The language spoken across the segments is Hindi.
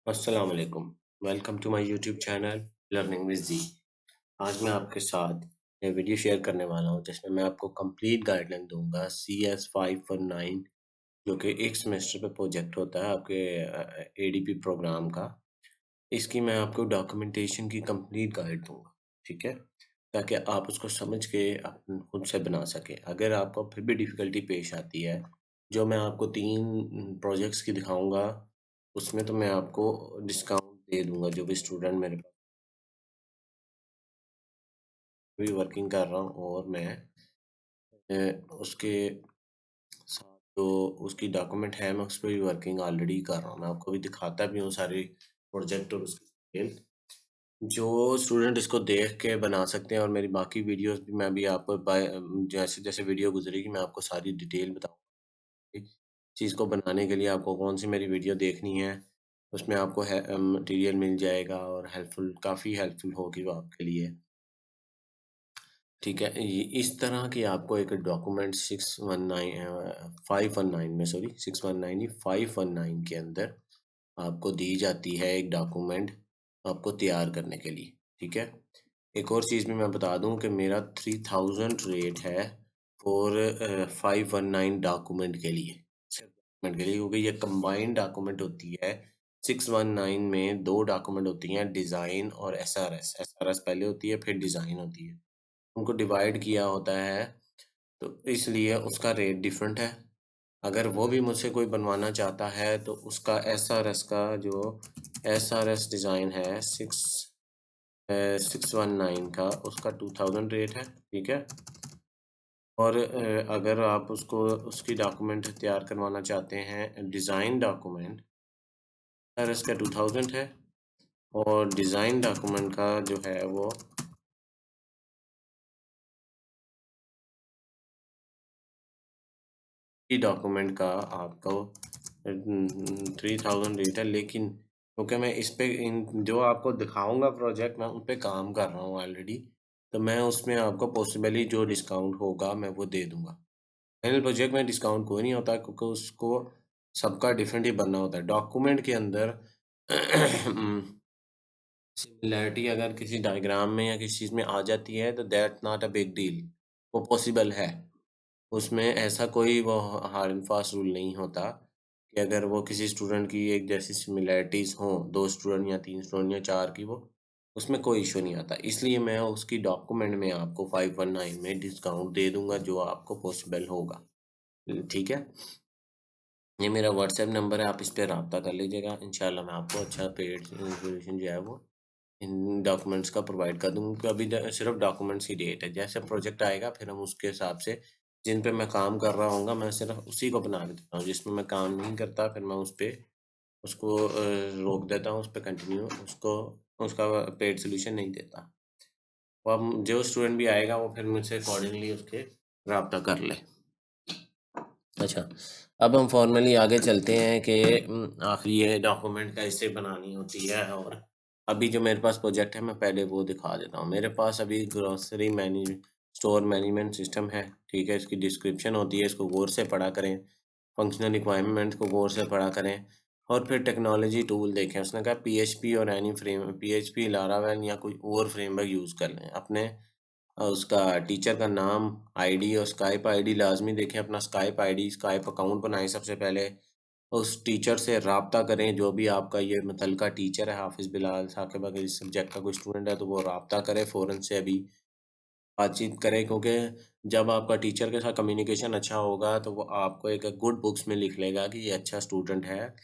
अस्सलाम वालेकुम। Welcome to my YouTube channel learning with G. आज मैं आपके साथ ये वीडियो शेयर करने वाला हूँ जिसमें मैं आपको कंप्लीट गाइडलाइन दूंगा CS519 जो कि एक सेमेस्टर पे प्रोजेक्ट होता है आपके एडीपी प्रोग्राम का। इसकी मैं आपको डॉक्यूमेंटेशन की कंप्लीट गाइड दूंगा, ठीक है, ताकि आप उसको समझ के खुद से बना सकें। अगर आपको फिर भी डिफ़िकल्टी पेश आती है, जो मैं आपको 3 प्रोजेक्ट्स की दिखाऊँगा, उसमें तो मैं आपको डिस्काउंट दे दूँगा। जो भी स्टूडेंट मेरे पास भी वर्किंग कर रहा हूँ और मैं उसके साथ जो उसकी डॉक्यूमेंट है, मैं उस पे भी वर्किंग ऑलरेडी कर रहा हूँ। मैं आपको भी दिखाता भी हूँ सारी प्रोजेक्ट और उसकी डिटेल। जो स्टूडेंट इसको देख के बना सकते हैं और मेरी बाकी वीडियोस भी मैं भी आपको जैसे-जैसे वीडियो गुज़रेगी मैं आपको सारी डिटेल बताऊँगा। चीज़ को बनाने के लिए आपको कौन-सी मेरी वीडियो देखनी है, उसमें आपको मटीरियल मिल जाएगा और काफ़ी हेल्पफुल होगी वो आपके लिए। ठीक है, इस तरह की आपको एक डॉक्यूमेंट 519 में, सॉरी 619 नहीं 519 के अंदर आपको दी जाती है एक डॉक्यूमेंट आपको तैयार करने के लिए, ठीक है। एक और चीज़ भी मैं बता दूं कि मेरा 3000 रेट है फॉर 519 डॉक्यूमेंट के लिए, सिर्फ डॉक्यूमेंट के लिए, क्योंकि ये कंबाइंड डॉक्यूमेंट होती है। 619 में दो डॉक्यूमेंट होती हैं, डिज़ाइन और एसआरएस। एसआरएस पहले होती है फिर डिज़ाइन होती है, उनको डिवाइड किया होता है, तो इसलिए उसका रेट डिफरेंट है। अगर वो भी मुझसे कोई बनवाना चाहता है तो उसका एसआरएस का जो एसआरएस डिज़ाइन है 619 का, उसका 2000 रेट है, ठीक है। और अगर आप उसको उसकी डॉक्यूमेंट तैयार करवाना चाहते हैं, डिज़ाइन डॉक्यूमेंट, एसआरएस का 2000 है और डिज़ाइन डॉक्यूमेंट का जो है वो डॉक्यूमेंट का आपको 3000 रेट है। लेकिन क्योंकि मैं इस पे इन जो आपको दिखाऊंगा प्रोजेक्ट, मैं उन पे काम कर रहा हूँ ऑलरेडी, तो मैं उसमें आपको पॉसिबली जो डिस्काउंट होगा मैं वो दे दूंगा। फाइनल प्रोजेक्ट में डिस्काउंट कोई नहीं होता, क्योंकि उसको सबका डिफरेंट ही बनना होता है डॉक्यूमेंट के अंदर। सिमिलैरिटी अगर किसी डायग्राम में या किसी चीज़ में आ जाती है तो that not a big deal, वो पॉसिबल है। उसमें ऐसा कोई वो हार्ड एंड फास्ट रूल नहीं होता कि अगर वो किसी स्टूडेंट की एक जैसी सिमिलैरिटीज़ हों, 2 स्टूडेंट या 3 स्टूडेंट या 4 की, वो उसमें कोई इश्यू नहीं आता। इसलिए मैं उसकी डॉक्यूमेंट में आपको 519 में डिस्काउंट दे दूँगा जो आपको पॉसिबल होगा। ठीक है? ये मेरा व्हाट्सएप नंबर है, आप इस पे राब्ता कर लीजिएगा। इंशाल्लाह मैं आपको अच्छा पेड इंफॉर्मेशन जो है वो इन डॉक्यूमेंट्स का प्रोवाइड कर दूँगा, क्योंकि अभी सिर्फ डॉक्यूमेंट्स की डेट है। जैसे प्रोजेक्ट आएगा फिर हम उसके हिसाब से, जिन पे मैं काम कर रहा हूँगा, मैं सिर्फ उसी को बना के देता हूँ। जिसमें मैं काम नहीं करता फिर मैं उस पे उसको रोक देता हूँ, उस पे कंटिन्यू उसको उसका पेड सॉल्यूशन नहीं देता। वो अब जो स्टूडेंट भी आएगा वो फिर मुझसे अकॉर्डिंगली उसके राब्ता कर ले। अच्छा, अब हम फॉर्मली आगे चलते हैं कि आखिर ये डॉक्यूमेंट कैसे बनानी होती है। और अभी जो मेरे पास प्रोजेक्ट है मैं पहले वो दिखा देता हूँ। मेरे पास अभी grocery manage store management system है, ठीक है। इसकी डिस्क्रिप्शन होती है, इसको गौर से पढ़ा करें। फंक्शनल रिक्वायरमेंट को गौर से पढ़ा करें और फिर टेक्नोलॉजी टूल देखें। उसने कहा पीएचपी और एनी फ्रेम पीएचपी, लारावेल या कोई और फ्रेमवर्क यूज़ कर लें। अपने उसका टीचर का नाम, आईडी और स्काइप आईडी लाजमी देखें। अपना स्काइप आईडी, स्काइप अकाउंट बनाएं सबसे पहले। उस टीचर से राब्ता करें, जो भी आपका ये मुतलका टीचर है, हाफिज़ बिलाल साकिब, अगर इस सब्जेक्ट का कोई स्टूडेंट है तो वो राब्ता करे फ़ौरन से, अभी बातचीत करें। क्योंकि जब आपका टीचर के साथ कम्युनिकेशन अच्छा होगा तो वो आपको एक गुड बुक्स में लिख लेगा कि ये अच्छा स्टूडेंट है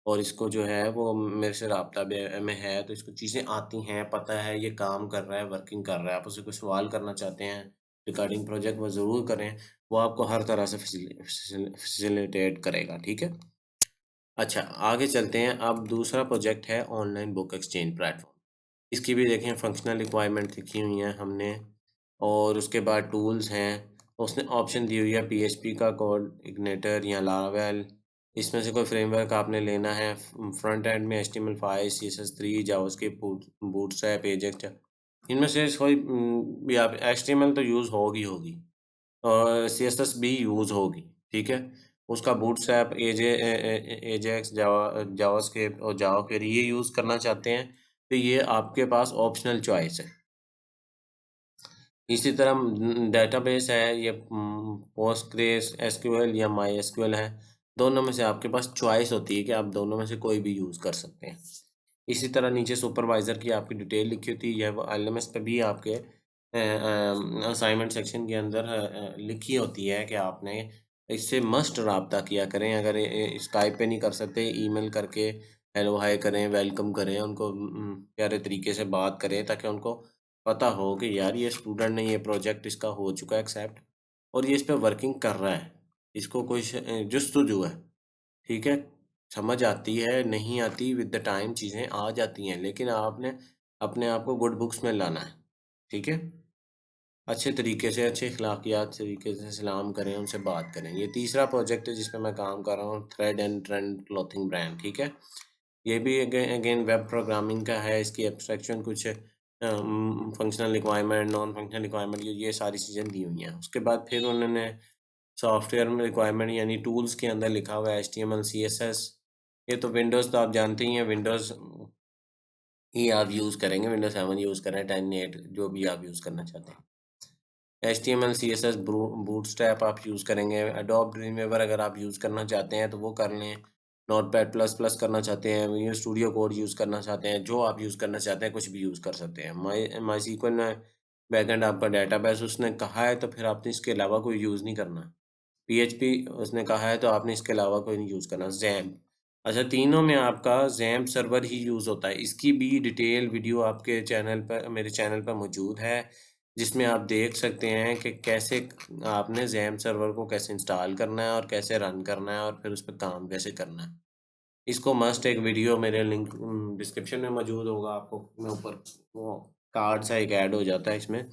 और इसको जो है वो मेरे से राब्ता में है, तो इसको चीज़ें आती हैं, पता है, ये काम कर रहा है, वर्किंग कर रहा है। आप उससे कोई सवाल करना चाहते हैं रिगार्डिंग प्रोजेक्ट, वो ज़रूर करें। वो आपको हर तरह से फैसिलिटेट करेगा, ठीक है। अच्छा, आगे चलते हैं। अब दूसरा प्रोजेक्ट है ऑनलाइन बुक एक्सचेंज प्लेटफॉर्म। इसकी भी देखें फंक्शनल रिक्वायरमेंट लिखी हुई हैं हमने, और उसके बाद टूल्स हैं। उसने ऑप्शन दी हुई है पीएचपी का कोऑर्डिनेटर या लारावेल। इसमें से कोई फ्रेमवर्क आपने लेना है। फ्रंट एंड में HTML5, CSS3, JavaScript, bootstrap, Ajax. इनमें से कोई भी आप, HTML तो यूज़ होगी होगी और CSS भी यूज़ होगी, ठीक है। उसका बूटस्ट्रैप, एजेक्स, जावास्क्रिप्ट और जावा के लिए यूज़ करना चाहते हैं तो ये आपके पास ऑप्शनल चॉइस है। इसी तरह डेटाबेस है ये, पोस्टग्रेस एसक्यूएल या माई एसक्यूएल है, दोनों में से आपके पास चॉइस होती है कि आप दोनों में से कोई भी यूज़ कर सकते हैं। इसी तरह नीचे सुपरवाइज़र की आपकी डिटेल लिखी होती है, वो एलएमएस पे भी आपके असाइनमेंट सेक्शन के अंदर लिखी होती है कि आपने इससे मस्ट राब्ता किया करें। अगर स्काइप पे नहीं कर सकते, ईमेल करके हेलो हाय करें, वेलकम करें, उनको प्यारे तरीके से बात करें ताकि उनको पता हो कि यार ये स्टूडेंट ने ये प्रोजेक्ट इसका हो चुका है एक्सेप्ट और ये इस पे वर्किंग कर रहा है, इसको कोई जुस्तजू है, ठीक है। समझ आती है, नहीं आती, विद द टाइम चीज़ें आ जाती हैं, लेकिन आपने अपने आप को गुड बुक्स में लाना है, ठीक है। अच्छे तरीके से, अच्छे अखलाकियात तरीके से सलाम करें, उनसे बात करें। ये तीसरा प्रोजेक्ट है जिस पे मैं काम कर रहा हूँ, thread and trend clothing brand, ठीक है। ये भी अगेन वेब प्रोग्रामिंग का है। इसकी एब्स्ट्रैक्शन कुछ functional requirement, non functional requirement, ये सारी चीज़ें दी हुई हैं। उसके बाद फिर उन्होंने सॉफ्टवेयर में रिक्वायरमेंट यानी टूल्स के अंदर लिखा हुआ है HTML CSS। ये तो विंडोज़ तो आप जानते ही हैं, विंडोज़ ही आप यूज़ करेंगे, विंडोज़ 7 यूज़ करें, 10, 8 जो भी आप यूज़ करना चाहते हैं। HTML CSS बूटस्ट्रैप आप यूज़ करेंगे। एडोब ड्रीमवीवर अगर आप यूज़ करना चाहते हैं तो वो कर लें। नोटपैड प्लस प्लस करना चाहते हैं, विजुअल स्टूडियो कोड यूज़ करना चाहते हैं, जो आप यूज़ करना चाहते हैं कुछ भी यूज़ कर सकते हैं। माई SQL बैकएंड आपका डेटाबेस उसने कहा है तो फिर आपने इसके अलावा कोई यूज़ नहीं करना। PHP उसने कहा है तो आपने इसके अलावा कोई नहीं यूज़ करना। ज़ैम्प, अच्छा तीनों में आपका ज़ैम्प सर्वर ही यूज़ होता है। इसकी भी डिटेल वीडियो आपके चैनल पर, मेरे चैनल पर मौजूद है, जिसमें आप देख सकते हैं कि कैसे आपने ज़ैम्प सर्वर को कैसे इंस्टॉल करना है और कैसे रन करना है और फिर उस पे काम कैसे करना है। इसको मस्ट एक वीडियो मेरे लिंक डिस्क्रिप्शन में मौजूद होगा, आपको मैं ऊपर वो कार्ड सा एक ऐड हो जाता है इसमें,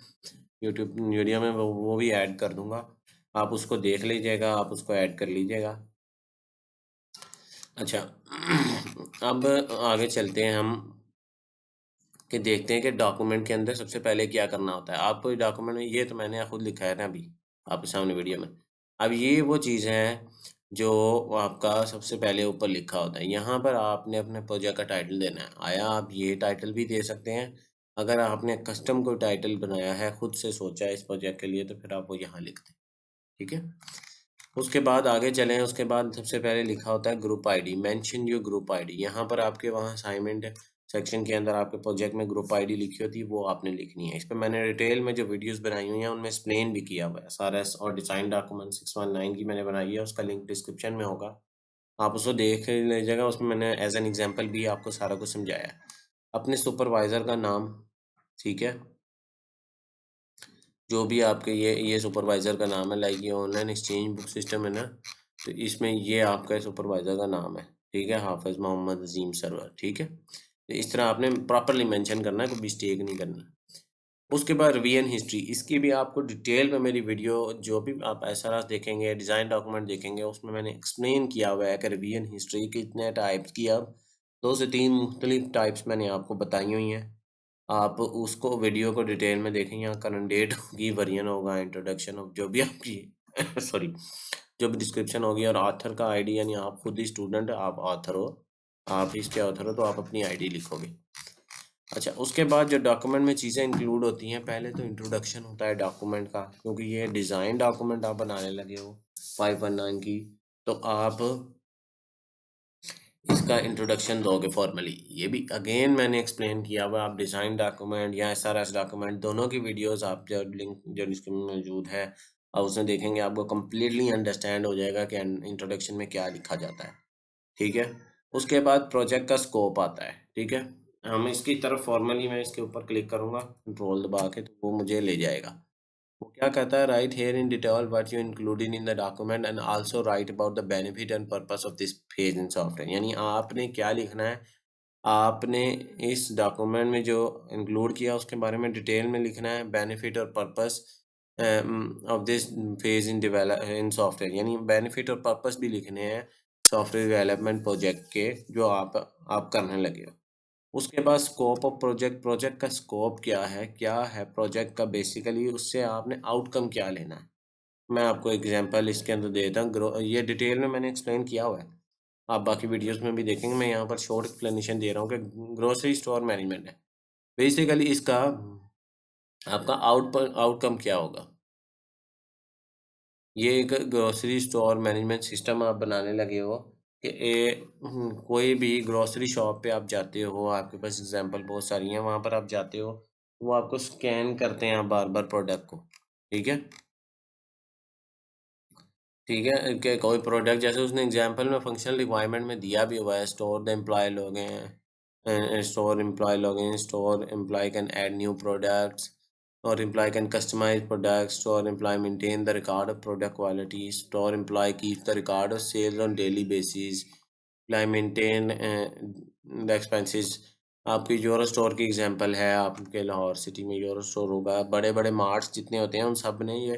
यूट्यूब वीडियो में वो भी ऐड कर दूँगा। आप उसको देख लीजिएगा, आप उसको ऐड कर लीजिएगा। अच्छा अब आगे चलते हैं हम कि देखते हैं कि डॉक्यूमेंट के अंदर सबसे पहले क्या करना होता है। आप कोई डॉक्यूमेंट में, ये तो मैंने खुद लिखा है ना अभी आपके सामने वीडियो में। अब ये वो चीज़ है जो आपका सबसे पहले ऊपर लिखा होता है। यहाँ पर आपने अपने प्रोजेक्ट का टाइटल देना है। आया आप ये टाइटल भी दे सकते हैं। अगर आपने कस्टम कोई टाइटल बनाया है, खुद से सोचा है इस प्रोजेक्ट के लिए, तो फिर आप वो यहाँ लिख दें, ठीक है। उसके बाद आगे चलें, उसके बाद सबसे पहले लिखा होता है group ID, mention your group ID. यहाँ पर आपके वहाँ असाइनमेंट सेक्शन के अंदर आपके प्रोजेक्ट में ग्रुप आईडी लिखी होती है, वो आपने लिखनी है। इस पे मैंने डिटेल में जो वीडियोस बनाई हुई हैं उनमें एक्सप्लेन भी किया हुआ है सारा। और डिज़ाइन डॉक्यूमेंट 619 की मैंने बनाई है, उसका लिंक डिस्क्रिप्शन में होगा, आप उसको देख लीजिएगा। उसमें मैंने एज एन एग्जाम्पल भी आपको सारा कुछ समझाया है। अपने सुपरवाइज़र का नाम, ठीक है, जो भी आपके ये सुपरवाइज़र का नाम है, लाइक ये ऑनलाइन एक्सचेंज बुक सिस्टम है ना, तो इसमें ये आपका सुपरवाइज़र का नाम है, ठीक है, हाफिज़ मोहम्मद अजीम सरवर, ठीक है। तो इस तरह आपने प्रॉपरली मेंशन करना है, कोई मिस्टेक नहीं करनी। उसके बाद रिवीजन हिस्ट्री, इसकी भी आपको डिटेल में मेरी वीडियो जो भी आप एसआरएस देखेंगे, डिज़ाइन डॉक्यूमेंट देखेंगे, उसमें मैंने एक्सप्लेन किया हुआ है कि रिवीजन हिस्ट्री कितने टाइप्स की, अब 2 से 3 मुख्तलिफ टाइप्स मैंने आपको बताई हुई हैं। आप उसको वीडियो को डिटेल में देखें, यहाँ करंट डेट होगी, वर्जन होगा, इंट्रोडक्शन हो, जो भी आपकी सॉरी, जो भी डिस्क्रिप्शन होगी, और ऑथर का आईडी, यानी आप खुद ही स्टूडेंट, आप ऑथर हो, आप इसके ऑथर हो तो आप अपनी आईडी लिखोगे। अच्छा, उसके बाद जो डॉक्यूमेंट में चीज़ें इंक्लूड होती हैं, पहले तो इंट्रोडक्शन होता है डॉक्यूमेंट का, क्योंकि ये डिज़ाइन डॉक्यूमेंट आप बनाने लगे हो 519 की, तो आप इसका इंट्रोडक्शन दोगे फॉर्मली। ये भी अगेन मैंने एक्सप्लेन किया हुआ, आप डिज़ाइन डॉक्यूमेंट या एसआरएस डॉक्यूमेंट दोनों की वीडियोस आप जो लिंक जो डिस्क्रिप्शन में मौजूद है, और उसमें देखेंगे, आपको कम्प्लीटली अंडरस्टैंड हो जाएगा कि इंट्रोडक्शन में क्या लिखा जाता है, ठीक है। उसके बाद प्रोजेक्ट का स्कोप आता है, ठीक है। हम इसकी तरफ फॉर्मली, मैं इसके ऊपर क्लिक करूँगा कंट्रोल दबा के, तो वो मुझे ले जाएगा। वो क्या कहता है, right here in detail what you included in the document and also right about the benefit and purpose of this page in software. यानी आपने क्या लिखना है, आपने इस डॉक्यूमेंट में जो इंक्लूड किया उसके बारे में डिटेल में लिखना है, बेनिफिट और purpose of this phase in develop in software, यानी बेनिफिट और पर्पस भी लिखने हैं सॉफ्टवेयर डेवलपमेंट प्रोजेक्ट के जो आप करने लगे हो। उसके बाद स्कोप ऑफ प्रोजेक्ट, प्रोजेक्ट का स्कोप क्या है प्रोजेक्ट का, बेसिकली उससे आपने आउटकम क्या लेना है, मैं आपको एग्जांपल इसके अंदर देता हूँ। ये डिटेल में मैंने एक्सप्लेन किया हुआ है, आप बाकी वीडियोस में भी देखेंगे। मैं यहाँ पर शॉर्ट एक्सप्लेनेशन दे रहा हूँ कि ग्रोसरी स्टोर मैनेजमेंट है। बेसिकली इसका आपका आउटकम क्या होगा। ये एक ग्रोसरी स्टोर मैनेजमेंट सिस्टम आप बनाने लगे हो कि कोई भी ग्रोसरी शॉप पे आप जाते हो, आपके पास एग्जांपल बहुत सारी हैं, वहाँ पर आप जाते हो, वो आपको स्कैन करते हैं बार बार प्रोडक्ट को, ठीक है। ठीक है कि कोई प्रोडक्ट, जैसे उसने एग्जांपल में फंक्शनल रिक्वायरमेंट में दिया भी हुआ है, store the employee log in, store employee log in, store employee can add new products, or employee can customize products, store employee maintain the record of product quality, store employee keeps the record of sales on daily basis, employee maintain the expenses। आपकी यूरो स्टोर की एग्जांपल है, आपके लाहौर सिटी में यूरो स्टोर होगा, बड़े बड़े मार्ट्स जितने होते हैं उन सब ने ये,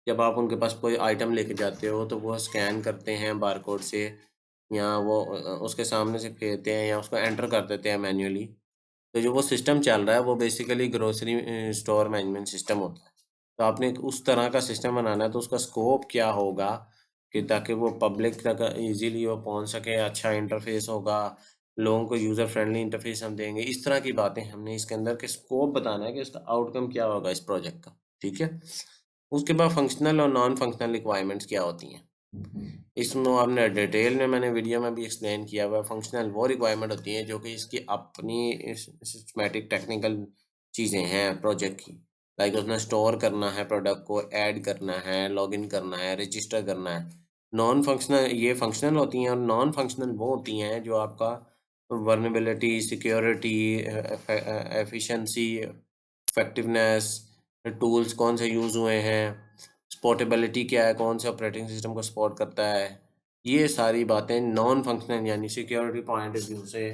जब आप उनके पास कोई आइटम लेके जाते हो तो वो स्कैन करते हैं बारकोड से, या वो उसके सामने से फेरते हैं या उसको एंटर कर देते हैं मैन्युअली। तो जो वो सिस्टम चल रहा है वो basically grocery store management system होता है। तो आपने उस तरह का सिस्टम बनाना है, तो उसका स्कोप क्या होगा कि ताकि वो पब्लिक तक इजीली वो पहुंच सके, अच्छा इंटरफेस होगा, लोगों को यूज़र फ्रेंडली इंटरफेस हम देंगे, इस तरह की बातें हमने इसके अंदर के स्कोप बताना है कि उसका आउटकम क्या होगा इस प्रोजेक्ट का, ठीक है। उसके बाद फंक्शनल और नॉन फंक्शनल रिक्वायरमेंट्स क्या होती हैं, इसमें आपने डिटेल में मैंने वीडियो में भी एक्सप्लेन किया हुआ है। फंक्शनल वो रिक्वायरमेंट होती हैं जो कि इसकी अपनी सिस्टमैटिक टेक्निकल चीज़ें हैं प्रोजेक्ट की, लाइक उसने स्टोर करना है प्रोडक्ट को, ऐड करना है, लॉगिन करना है, रजिस्टर करना है। नॉन फंक्शनल ये फंक्शनल होती हैं, और नॉन फंक्शनल वो होती हैं जो आपका vulnerability, security, efficiency, effectiveness, tools कौन से यूज़ हुए हैं, सपोर्टेबिलिटी क्या है, कौन से ऑपरेटिंग सिस्टम को सपोर्ट करता है, ये सारी बातें नॉन फंक्शनल, यानी सिक्योरिटी पॉइंट ऑफ व्यू से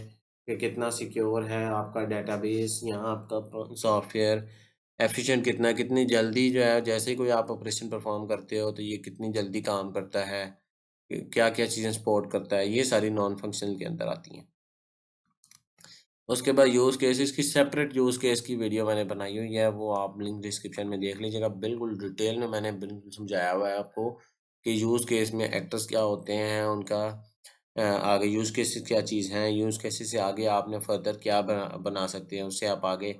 कि कितना सिक्योर है आपका डेटाबेस या आपका सॉफ्टवेयर, एफिशिएंट कितना है, कितनी जल्दी जो है, जैसे ही कोई आप ऑपरेशन परफॉर्म करते हो तो ये कितनी जल्दी काम करता है, क्या क्या चीज़ें सपोर्ट करता है, ये सारी नॉन फंक्शनल के अंदर आती हैं। उसके बाद यूज़ केसेस की सेपरेट यूज़ केस की वीडियो मैंने बनाई हुई है, वो आप लिंक डिस्क्रिप्शन में देख लीजिएगा। बिल्कुल डिटेल में मैंने बिल्कुल समझाया हुआ है आपको कि यूज़ केस में एक्टर्स क्या होते हैं, उनका आगे यूज़ केसेस क्या चीज़ हैं, यूज़ केसेस से आगे आपने फर्दर क्या बना सकते हैं, उससे आप आगे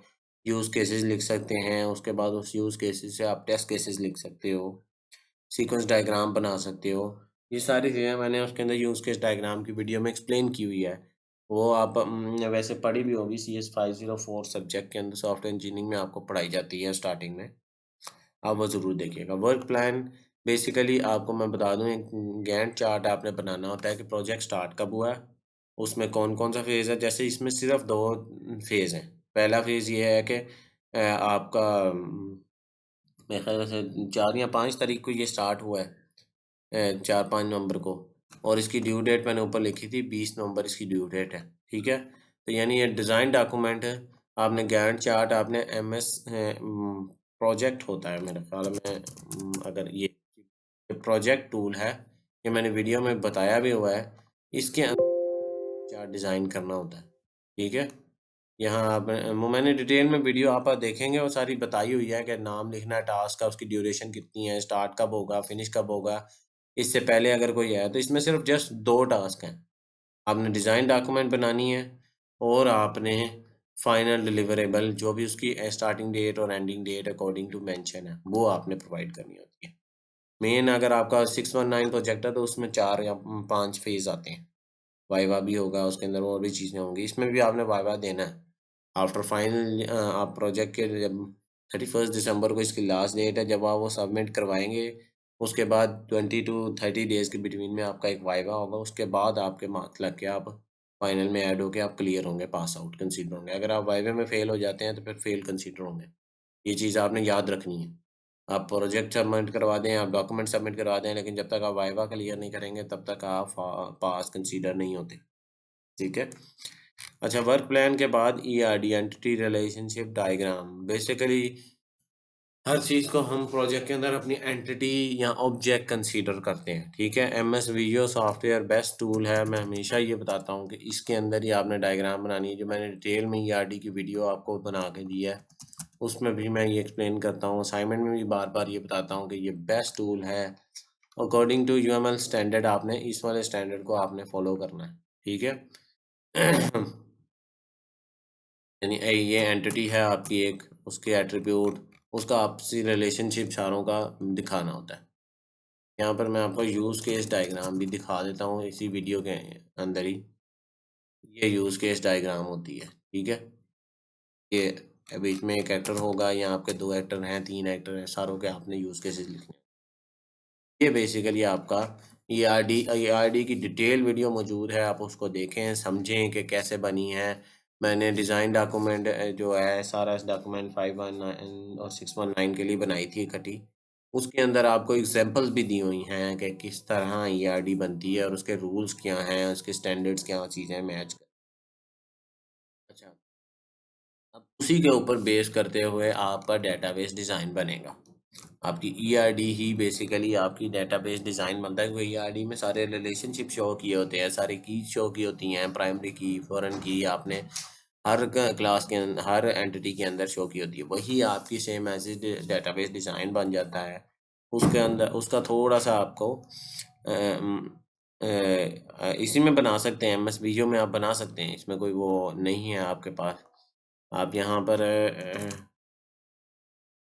यूज़ केसेस लिख सकते हैं। उसके बाद उस यूज़ केसेस से आप टेस्ट केसेस लिख सकते हो, सीक्वेंस डायग्राम बना सकते हो। ये सारी चीज़ें मैंने उसके अंदर यूज़ केस डायग्राम की वीडियो में एक्सप्लेन की हुई है। वो आप वैसे पढ़ी भी होगी, CS 504 सब्जेक्ट के अंदर सॉफ्टवेयर इंजीनियरिंग में आपको पढ़ाई जाती है स्टार्टिंग में। आप वो ज़रूर देखिएगा। वर्क प्लान बेसिकली आपको मैं बता दूँ, एक गैंट चार्ट आपने बनाना होता है कि प्रोजेक्ट स्टार्ट कब हुआ है, उसमें कौन-कौन सा फ़ेज़ है। जैसे इसमें सिर्फ़ 2 फ़ेज़ हैं। पहला फ़ेज़ ये है कि आपका मेरे ख़्याल से 4 या 5 तारीख को ये स्टार्ट हुआ है, 4-5 नवंबर को, और इसकी ड्यू डेट मैंने ऊपर लिखी थी, 20 नवंबर इसकी ड्यू डेट है, ठीक है? तो यानी ये डिज़ाइन डॉक्यूमेंट है, आपने गैंट चार्ट, आपने प्रोजेक्ट होता है मेरे ख़्याल में, अगर ये प्रोजेक्ट टूल है, ये मैंने वीडियो में बताया भी हुआ है, इसके अंदर चार्ट डिज़ाइन करना होता है, ठीक है? यहाँ आप वो मैंने डिटेल में वीडियो आप देखेंगे, वो सारी बताई हुई है कि नाम लिखना है टास्क का, उसकी ड्यूरेशन कितनी है, स्टार्ट कब होगा, फिनिश कब होगा, इससे पहले अगर कोई है। तो इसमें सिर्फ जस्ट 2 टास्क हैं। आपने डिज़ाइन डॉक्यूमेंट बनानी है, और आपने फाइनल डिलिवरेबल जो भी उसकी स्टार्टिंग डेट और ending date according to mention है, वो आपने प्रोवाइड करनी होती है। मेन अगर आपका 619 प्रोजेक्ट है तो उसमें 4 या 5 फेज़ आते हैं। वाइवा भी होगा, उसके अंदर और भी चीज़ें होंगी, इसमें भी आपने वाइवा देना है। आफ्टर फाइनल आप प्रोजेक्ट के जब 31 दिसंबर को इसकी लास्ट डेट है, जब आप वो सबमिट करवाएँगे, उसके बाद 20 टू 30 डेज़ के बिटवीन में आपका एक वाइवा होगा, उसके बाद आपके मार्क्स लग के आप फाइनल में ऐड होके आप क्लियर होंगे, पास आउट कंसीडर होंगे। अगर आप वाइवे में फेल हो जाते हैं तो फिर फेल कंसीडर होंगे। ये चीज़ आपने याद रखनी है। आप प्रोजेक्ट सबमिट करवा दें, आप डॉक्यूमेंट सबमिट करवा दें, लेकिन जब तक आप वाइवा क्लियर नहीं करेंगे तब तक आप पास कंसीडर नहीं होते, ठीक है। अच्छा, वर्क प्लान के बाद ERD, entity relationship diagram, basically हर चीज़ को हम प्रोजेक्ट के अंदर अपनी एंटिटी या ऑब्जेक्ट कंसीडर करते हैं, ठीक है। MS visual software best tool है, मैं हमेशा ये बताता हूँ कि इसके अंदर ही आपने डायग्राम बनानी है, जो मैंने डिटेल में ERD की वीडियो आपको बना के दी है, उसमें भी मैं ये एक्सप्लेन करता हूँ, असाइनमेंट में भी बार-बार ये बताता हूँ कि ये बेस्ट टूल है। अकॉर्डिंग टू यूएमएल स्टैंडर्ड आपने इस वाले स्टैंडर्ड को आपने फॉलो करना है, ठीक है? यानी ये एंटिटी है आपकी एक, उसके एट्रीब्यूट, उसका आपसी रिलेशनशिप सारों का दिखाना होता है। यहाँ पर मैं आपको यूज़ केस डायग्राम भी दिखा देता हूँ इसी वीडियो के अंदर ही। ये यूज़ केस डायग्राम होती है, ठीक है? ये बीच में एक एक्टर होगा या आपके 2 एक्टर हैं, 3 एक्टर हैं, सारों के आपने यूज़ केसेस लिखने हैं। ये बेसिकली आपका ईआरडी की डिटेल वीडियो मौजूद है, आप उसको देखें, समझें कि कैसे बनी है। मैंने डिज़ाइन डॉक्यूमेंट जो है सारा डॉक्यूमेंट 519 और 619 के लिए बनाई थी इकट्ठी। उसके अंदर आपको एग्ज़ाम्पल्स भी दी हुई हैं कि किस तरह ईआरडी बनती है और उसके रूल्स क्या हैं, उसके स्टैंडर्ड्स क्या चीज़ें मैच कर। अच्छा, अब उसी के ऊपर बेस करते हुए आपका डेटाबेस डिज़ाइन बनेगा। आपकी ईआरडी ही बेसिकली आपकी डेटाबेस डिज़ाइन बनता है, क्योंकि ईआरडी में सारे रिलेशनशिप शो किए होते हैं, सारी कीज शो की होती हैं, प्राइमरी की, फॉरेन की आपने हर क्लास के हर एंटिटी के अंदर शो की होती है। वही आपकी same as it database design बन जाता है। उसके अंदर उसका थोड़ा सा आपको इसी में बना सकते हैं, एमएस वीडियो में आप बना सकते हैं, इसमें कोई वो नहीं है आपके पास। आप यहाँ पर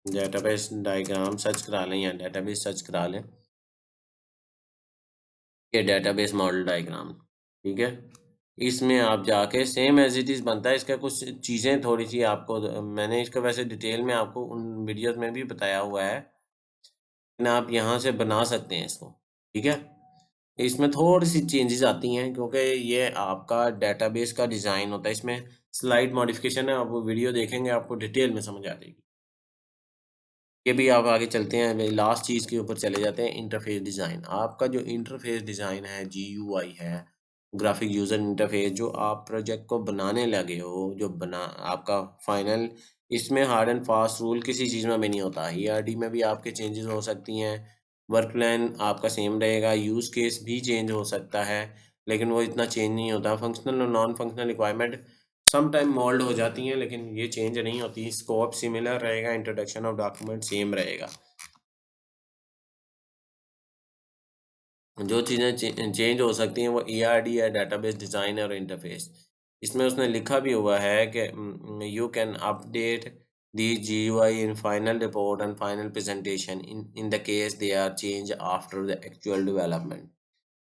डेटाबेस डायग्राम सर्च करा लें या डेटाबेस सर्च करा लें। ये डेटाबेस मॉडल डायग्राम, ठीक है? इसमें आप जाके सेम एज़ इट इज़ बनता है, इसका कुछ चीज़ें थोड़ी-सी आपको मैंने इसका वैसे डिटेल में आपको उन वीडियोज़ में भी बताया हुआ है, लेकिन आप यहाँ से बना सकते हैं इसको, ठीक है? इसमें थोड़ी-सी चेंजेज़ आती हैं, क्योंकि ये आपका डेटाबेस का डिज़ाइन होता है, इसमें स्लाइड मॉडिफ़िकेशन है, आप वो वीडियो देखेंगे आपको डिटेल में समझ आ जाएगी। ये भी आप आगे चलते हैं, अभी लास्ट चीज़ के ऊपर चले जाते हैं, इंटरफ़ेस डिज़ाइन। आपका जो इंटरफ़ेस डिज़ाइन है, जीयूआई है, ग्राफ़िक यूज़र इंटरफ़ेस, जो आप प्रोजेक्ट को बनाने लगे हो, जो बना आपका फाइनल, इसमें हार्ड एंड फ़ास्ट रूल किसी चीज़ में भी नहीं होता। ईआरडी में भी आपके चेंजेज़ हो सकती हैं, वर्क प्लान आपका सेम रहेगा, यूज़ केस भी चेंज हो सकता है, लेकिन वो इतना चेंज नहीं होता। फंक्शनल और non functional requirement some time mould हो जाती हैं, लेकिन ये चेंज नहीं होती। स्कोप सिमिलर रहेगा, इंट्रोडक्शन ऑफ डॉक्यूमेंट सेम रहेगा। जो चीज़ें चेंज हो सकती हैं वो ईआरडी है, डेटाबेस डिज़ाइन और इंटरफेस। इसमें उसने लिखा भी हुआ है कि you can update the GUI in final report and final presentation in the case they are change after the actual development.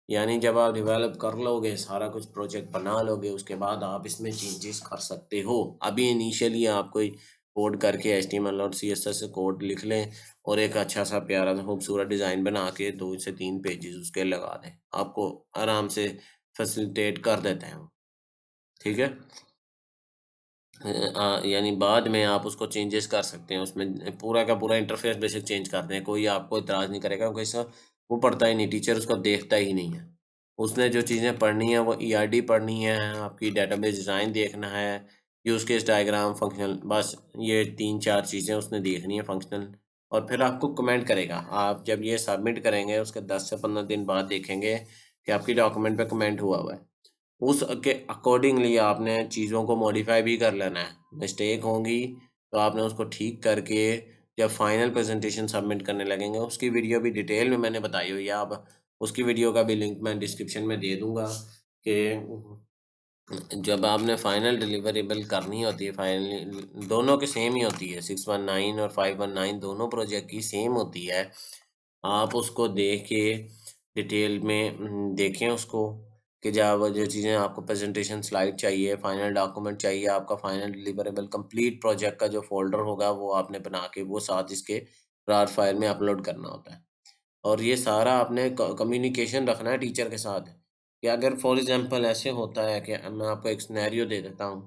यानी जब आप डेवलप कर लोगे, सारा कुछ प्रोजेक्ट बना लोगे, उसके बाद आप इसमें चेंजेस कर सकते हो। अभी इनिशियली आप कोई कोड करके एचटीएमएल और सीएसएस से कोड लिख लें और एक अच्छा सा प्यारा सा खूबसूरत डिज़ाइन बना के 2 से 3 पेजेस उसके लगा दें। आपको आराम से फैसिलिटेट कर देते हैं वो, ठीक है? यानी बाद में आप उसको चेंजेस कर सकते हैं, उसमें पूरा का पूरा इंटरफ़ेस बेशक चेंज कर दें, कोई आपको इतराज़ नहीं करेगा, क्योंकि इसका वो पढ़ता ही नहीं, टीचर उसको देखता ही नहीं है। उसने जो चीज़ें पढ़नी है वो ईआरडी पढ़नी है, आपकी डेटाबेस डिज़ाइन देखना है, यूज़ केस डायग्राम, फंक्शनल, बस ये 3-4 चीज़ें उसने देखनी है फंक्शनल, और फिर आपको कमेंट करेगा। आप जब ये सबमिट करेंगे उसके 10 से 15 दिन बाद देखेंगे कि आपकी डॉक्यूमेंट पे कमेंट हुआ हुआ है। उस के अकॉर्डिंगली आपने चीज़ों को मॉडिफ़ाई भी कर लेना है। मिस्टेक होंगी तो आपने उसको ठीक करके जब फाइनल प्रेज़ेंटेशन सबमिट करने लगेंगे, उसकी वीडियो भी डिटेल में मैंने बताई हुई है। आप उसकी वीडियो का भी लिंक मैं डिस्क्रिप्शन में दे दूँगा कि जब आपने फाइनल डिलिवरेबल करनी होती है, फाइनली दोनों की सेम ही होती है, 619 और 519 दोनों प्रोजेक्ट की सेम होती है। आप उसको देख के डिटेल में देखें उसको, कि जब जो चीज़ें आपको प्रेज़ेंटेशन स्लाइड चाहिए, फाइनल डॉक्यूमेंट चाहिए, आपका फाइनल डिलिवरेबल कंप्लीट प्रोजेक्ट का जो फ़ोल्डर होगा वो आपने बना के वो साथ इसके रार फाइल में अपलोड करना होता है। और ये सारा आपने कम्युनिकेशन रखना है टीचर के साथ, कि अगर फॉर एग्ज़ाम्पल ऐसे होता है कि मैं आपको एक सिनेरियो दे देता हूँ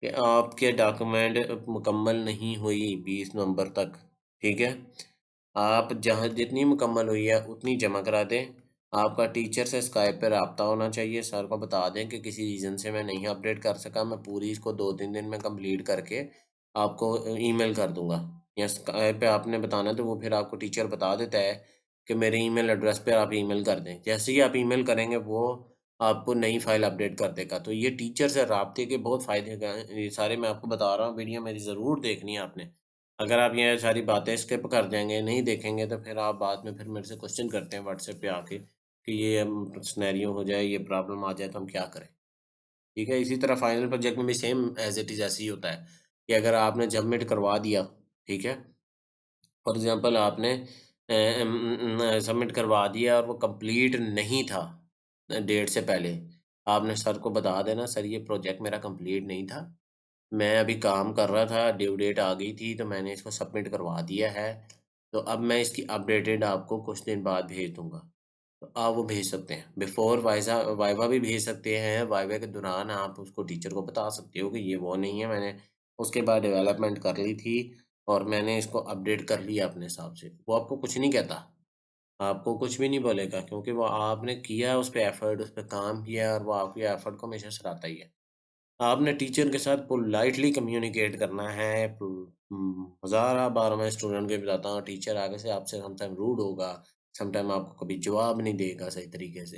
कि आपके डॉक्यूमेंट मुकम्मल नहीं हुई 20 नवंबर तक, ठीक है? आप जहाँ जितनी मुकम्मल हुई है उतनी जमा करा दें। आपका टीचर से स्काइप पे राब्ता होना चाहिए, सर को बता दें कि किसी रीज़न से मैं नहीं अपडेट कर सका, मैं पूरी इसको 2-3 दिन में कंप्लीट करके आपको ईमेल कर दूँगा। या स्काइप पे आपने बताना है तो वो फिर आपको टीचर बता देता है कि मेरे ईमेल एड्रेस पे आप ईमेल कर दें। जैसे ही आप ईमेल करेंगे वो आपको नई फ़ाइल अपडेट कर देगा। तो ये टीचर से राब्ते के बहुत फ़ायदे ये सारे मैं आपको बता रहा हूँ, वीडियो मेरी ज़रूर देखनी है आपने। अगर आप ये सारी बातें स्किप कर देंगे, नहीं देखेंगे तो फिर आप बाद में फिर मेरे से क्वेश्चन करते हैं व्हाट्सएप पे आके कि ये सिनेरियो हो जाए, ये प्रॉब्लम आ जाए तो हम क्या करें? ठीक है? इसी तरह फाइनल प्रोजेक्ट में भी सेम एज़ इट इज़ ऐसे ही होता है कि अगर आपने सबमिट करवा दिया, ठीक है? फॉर एग्ज़ाम्पल आपने सबमिट करवा दिया और वो कंप्लीट नहीं था डेट से पहले, आपने सर को बता देना, सर ये प्रोजेक्ट मेरा कंप्लीट नहीं था, मैं अभी काम कर रहा था, ड्यू डेट आ गई थी तो मैंने इसको सबमिट करवा दिया है, तो अब मैं इसकी अपडेटेड आपको कुछ दिन बाद भेज दूँगा। तो आप वो भेज सकते हैं। बिफ़ोर वाइवा भी भेज सकते हैं, वाइवा के दौरान आप उसको टीचर को बता सकते हो कि ये वो नहीं है, मैंने उसके बाद डेवलपमेंट कर ली थी और मैंने इसको अपडेट कर लिया अपने हिसाब से। वो आपको कुछ नहीं कहता, आपको कुछ भी नहीं बोलेगा क्योंकि वो आपने किया उस पे एफ़र्ट, उस पे काम किया और वो आपके एफ़र्ट को हमेशा सराहता ही है। आपने टीचर के साथ पोलाइटली कम्युनिकेट करना है। हज़ारा बार मैं स्टूडेंट को ये बताता हूँ, टीचर आगे से आपसे समटाइम रूड होगा, समटाइम आपको कभी जवाब नहीं देगा सही तरीके से।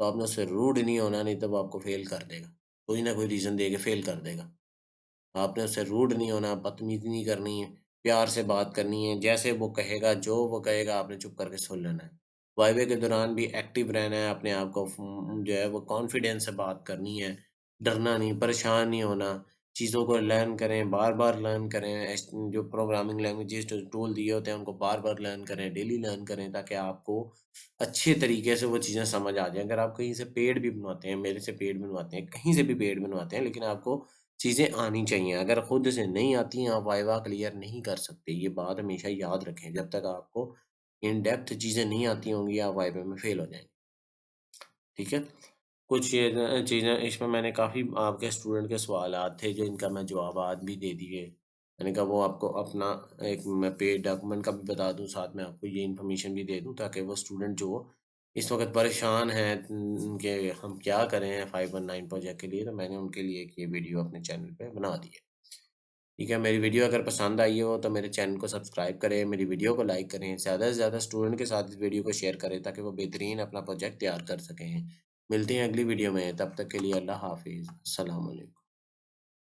तो आपने उससे रूड नहीं होना, नहीं तो वो आपको फ़ेल कर देगा। कोई ना कोई रीज़न दे के फ़ेल कर देगा। आपने उससे रूड नहीं होना, बदतमीज़ी नहीं करनी है, प्यार से बात करनी है, जैसे वो कहेगा, जो वो कहेगा आपने चुप करके सुन लेना है। वाइवे के दौरान भी एक्टिव रहना है, अपने आप को जो है वो कॉन्फिडेंस से बात करनी है, डरना नहीं, परेशान नहीं होना, चीज़ों को लर्न करें, बार-बार लर्न करें, जो प्रोग्रामिंग लैंग्वेजेज़ जो टूल दिए होते हैं उनको बार-बार लर्न करें, डेली लर्न करें ताकि आपको अच्छे तरीके से वो चीज़ें समझ आ जाएँ। अगर आप कहीं से पेड भी बनवाते हैं, मेरे से पेड बनवाते हैं, कहीं से भी पेड बनवाते हैं, लेकिन आपको चीज़ें आनी चाहिए, अगर खुद से नहीं आती हैं, आप वाइवा क्लियर नहीं कर सकते, ये बात हमेशा याद रखें, जब तक आपको इन डेप्थ चीज़ें नहीं आती होंगी, आप वाइवा में फ़ेल हो जाएँगे, ठीक है? कुछ ये चीज़ें इसमें मैंने काफ़ी आपके स्टूडेंट के सवालात थे, जो इनका मैं जवाबात भी दे दिए। मैंने कहा वो आपको अपना एक मैं पेड डॉक्यूमेंट का भी बता दूँ, साथ में आपको ये इन्फॉर्मेशन भी दे दूँ, ताकि वो स्टूडेंट जो इस वक़्त परेशान हैं कि हम क्या करें 519 प्रोजेक्ट के लिए, तो मैंने उनके लिए एक ये वीडियो अपने चैनल पे बना दी है। ठीक है, मेरी वीडियो अगर पसंद आई हो तो मेरे चैनल को सब्सक्राइब करें, मेरी वीडियो को लाइक करें, ज़्यादा से ज़्यादा स्टूडेंट के साथ इस वीडियो को शेयर करें ताकि वो बेहतरीन अपना प्रोजेक्ट तैयार कर सकें। मिलते हैं अगली वीडियो में, तब तक के लिए अल्लाह हाफ़िज़। अस्सलाम वालेकुम।